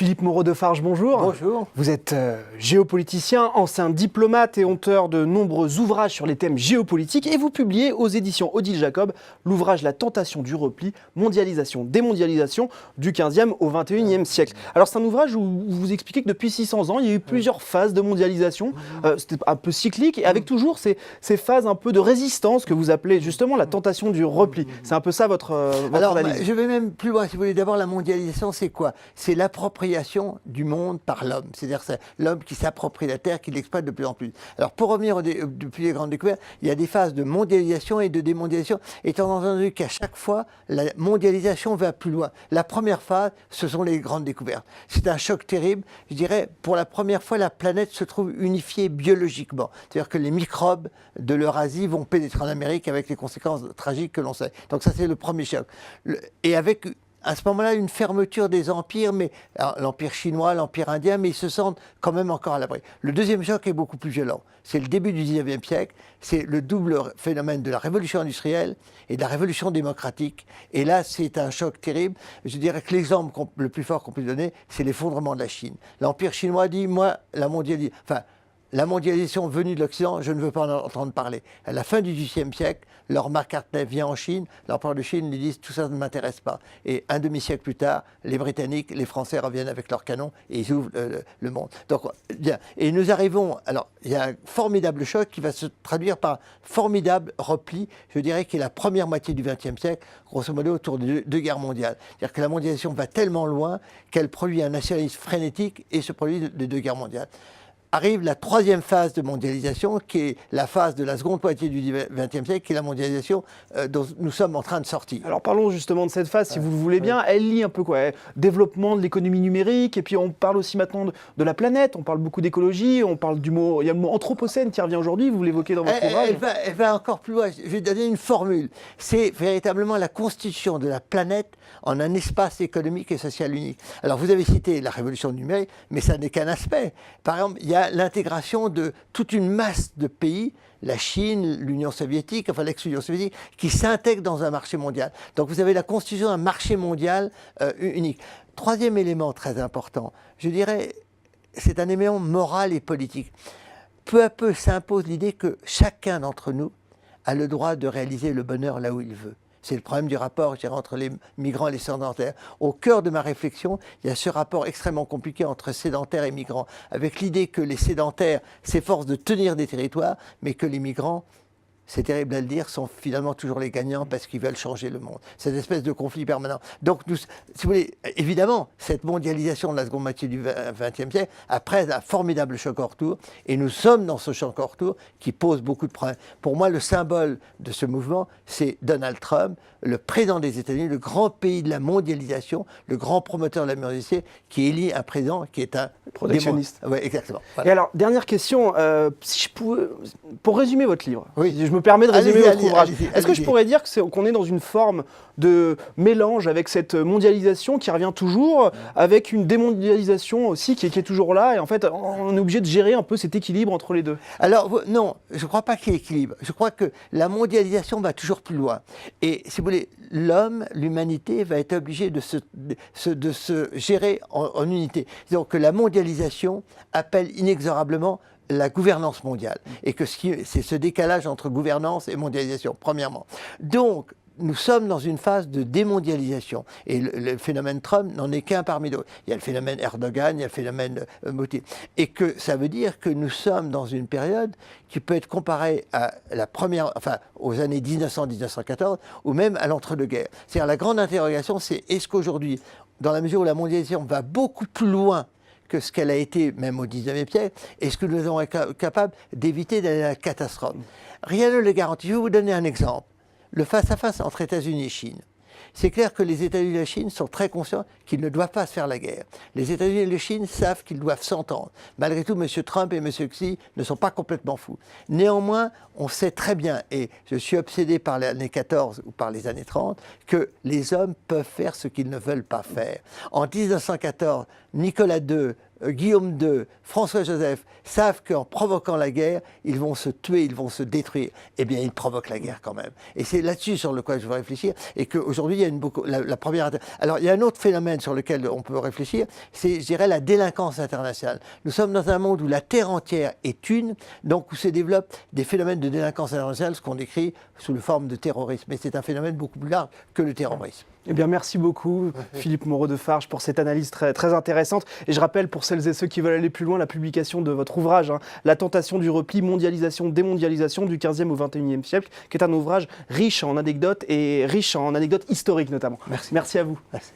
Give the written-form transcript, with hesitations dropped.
Philippe Moreau-Defarge, bonjour. Bonjour. Vous êtes géopoliticien, ancien diplomate et auteur de nombreux ouvrages sur les thèmes géopolitiques et vous publiez aux éditions Odile Jacob l'ouvrage La tentation du repli, mondialisation, démondialisation du 15e au 21e siècle. Alors c'est un ouvrage où vous expliquez que depuis 600 ans, il y a eu plusieurs phases de mondialisation, c'était un peu cyclique et avec toujours ces phases un peu de résistance que vous appelez justement la tentation du repli. C'est un peu ça votre analyse. Je vais même plus loin, si vous voulez. D'abord, la mondialisation, c'est quoi? C'est l'appropriation du monde par l'homme. C'est-à-dire c'est l'homme qui s'approprie la Terre, qui l'exploite de plus en plus. Alors, pour revenir depuis les grandes découvertes, il y a des phases de mondialisation et de démondialisation, étant entendu qu'à chaque fois, la mondialisation va plus loin. La première phase, ce sont les grandes découvertes. C'est un choc terrible. Je dirais, pour la première fois, la planète se trouve unifiée biologiquement. C'est-à-dire que les microbes de l'Eurasie vont pénétrer en Amérique avec les conséquences tragiques que l'on sait. Donc ça, c'est le premier choc. Et avec, à ce moment-là, une fermeture des empires, mais l'empire chinois, l'empire indien, mais ils se sentent quand même encore à l'abri. Le deuxième choc est beaucoup plus violent. C'est le début du 19e siècle. C'est le double phénomène de la révolution industrielle et de la révolution démocratique. Et là, c'est un choc terrible. Je dirais que l'exemple le plus fort qu'on puisse donner, c'est l'effondrement de la Chine. L'empire chinois dit, moi, la mondialisation venue de l'Occident, je ne veux pas en entendre parler. À la fin du XVIIIe siècle, Lord Macartney vient en Chine, l'empereur de Chine lui dit « tout ça ne m'intéresse pas ». Et un demi-siècle plus tard, les Britanniques, les Français reviennent avec leurs canons et ils ouvrent le monde. Donc, bien. Et nous arrivons, alors, il y a un formidable choc qui va se traduire par un formidable repli, je dirais, qui est la première moitié du XXe siècle, grosso modo autour de deux guerres mondiales. C'est-à-dire que la mondialisation va tellement loin qu'elle produit un nationalisme frénétique et se produit de deux guerres mondiales. Arrive la troisième phase de mondialisation, qui est la phase de la seconde moitié du XXe siècle, qui est la mondialisation dont nous sommes en train de sortir. Alors parlons justement de cette phase, si vous le voulez bien. Elle lie un peu quoi, développement de l'économie numérique, et puis on parle aussi maintenant de la planète, on parle beaucoup d'écologie, on parle du mot, il y a le mot anthropocène qui revient aujourd'hui, vous l'évoquez dans votre ouvrage. Elle va encore plus loin, je vais donner une formule. C'est véritablement la constitution de la planète en un espace économique et social unique. Alors vous avez cité la révolution numérique, mais ça n'est qu'un aspect. Par exemple, il y a l'intégration de toute une masse de pays, la Chine, l'Union soviétique, enfin l'ex-Union soviétique, qui s'intègrent dans un marché mondial. Donc vous avez la constitution d'un marché mondial unique. Troisième élément très important, je dirais, c'est un élément moral et politique. Peu à peu s'impose l'idée que chacun d'entre nous a le droit de réaliser le bonheur là où il veut. C'est le problème du rapport, je dirais, entre les migrants et les sédentaires. Au cœur de ma réflexion, il y a ce rapport extrêmement compliqué entre sédentaires et migrants, avec l'idée que les sédentaires s'efforcent de tenir des territoires, mais que les migrants, c'est terrible à le dire, sont finalement toujours les gagnants parce qu'ils veulent changer le monde. Cette espèce de conflit permanent. Donc, si vous voulez, évidemment, cette mondialisation de la seconde moitié du XXe siècle, après un formidable choc en retour, et nous sommes dans ce choc en retour qui pose beaucoup de problèmes. Pour moi, le symbole de ce mouvement, c'est Donald Trump, le président des États-Unis, le grand pays de la mondialisation, le grand promoteur de la mondialisation, qui élit un président qui est un protectionniste. Oui, exactement. Voilà. Et alors, dernière question, si je pouvais, pour résumer votre livre, oui. Je me permets de résumer votre ouvrage. Est-ce que je allez-y. pourrais dire qu'on est dans une forme de mélange avec cette mondialisation qui revient toujours, avec une démondialisation aussi qui est toujours là, et en fait, on est obligé de gérer un peu cet équilibre entre les deux? Alors, non, je ne crois pas qu'il y ait équilibre. Je crois que la mondialisation va toujours plus loin. Et si vous voulez, l'homme, l'humanité va être obligé de se gérer en unité. Donc que la mondialisation appelle inexorablement la gouvernance mondiale, et que c'est ce décalage entre gouvernance et mondialisation, premièrement. Donc, nous sommes dans une phase de démondialisation, et le phénomène Trump n'en est qu'un parmi d'autres. Il y a le phénomène Erdogan, il y a le phénomène Modi, et que ça veut dire que nous sommes dans une période qui peut être comparée à la première, enfin, aux années 1900-1914, ou même à l'entre-deux-guerres. C'est-à-dire la grande interrogation, c'est est-ce qu'aujourd'hui, dans la mesure où la mondialisation va beaucoup plus loin que ce qu'elle a été même au XIXe siècle, est-ce que nous serons capables d'éviter d'aller à la catastrophe? Rien ne le garantit. Je vais vous donner un exemple. Le face-à-face entre États-Unis et Chine. C'est clair que les États-Unis et la Chine sont très conscients qu'ils ne doivent pas se faire la guerre. Les États-Unis et la Chine savent qu'ils doivent s'entendre. Malgré tout, M. Trump et M. Xi ne sont pas complètement fous. Néanmoins, on sait très bien, et je suis obsédé par les années 14 ou par les années 30, que les hommes peuvent faire ce qu'ils ne veulent pas faire. En 1914, Nicolas II Guillaume II, François-Joseph savent qu'en provoquant la guerre, ils vont se tuer, ils vont se détruire, eh bien, ils provoquent la guerre quand même. Et c'est là-dessus sur lequel je veux réfléchir, et qu'aujourd'hui, il y a la première... Alors, il y a un autre phénomène sur lequel on peut réfléchir, c'est, je dirais, la délinquance internationale. Nous sommes dans un monde où la terre entière est une, donc où se développent des phénomènes de délinquance internationale, ce qu'on décrit sous la forme de terrorisme. Mais c'est un phénomène beaucoup plus large que le terrorisme. Eh bien, merci beaucoup, Philippe Moreau-Defarge, pour cette analyse très, très intéressante. Et je rappelle, pour celles et ceux qui veulent aller plus loin, la publication de votre ouvrage, La tentation du repli, mondialisation, démondialisation du 15e au 21e siècle, qui est un ouvrage riche en anecdotes et riche en anecdotes historiques notamment. Merci. Merci à vous. Merci.